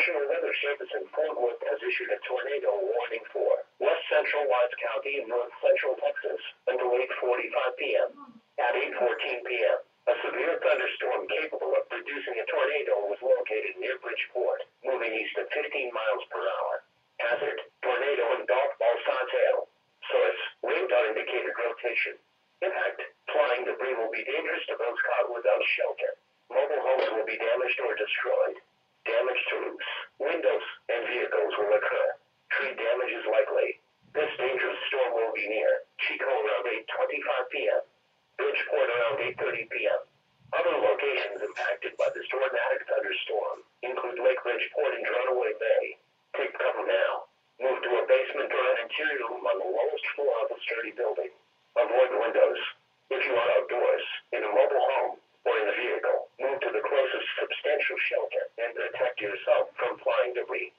National Weather Service in Fort Worth has issued a tornado warning for west central Wise County and north central Texas until 8:45 p.m. At 8:14 p.m., a severe thunderstorm capable of producing a tornado was located near Bridgeport, moving east at 15 miles per hour. Hazard: tornado and golf ball size hail. Source: radar indicated rotation. Impact: flying debris will be dangerous to those caught without shelter. Mobile homes will be damaged or destroyed. Damage to roofs, windows, and vehicles will occur. Tree damage is likely. This dangerous storm will be near Chico around 8:25 p.m. Bridgeport around 8:30 p.m. Other locations impacted by this tornadic thunderstorm include Lake Bridgeport and Runaway Bay. Take cover now. Move to a basement or an interior room on the lowest floor of a sturdy building. Avoid windows. If you are outdoors, in a mobile home, or in a vehicle, move to the closest substantial shelter and protect yourself from flying debris.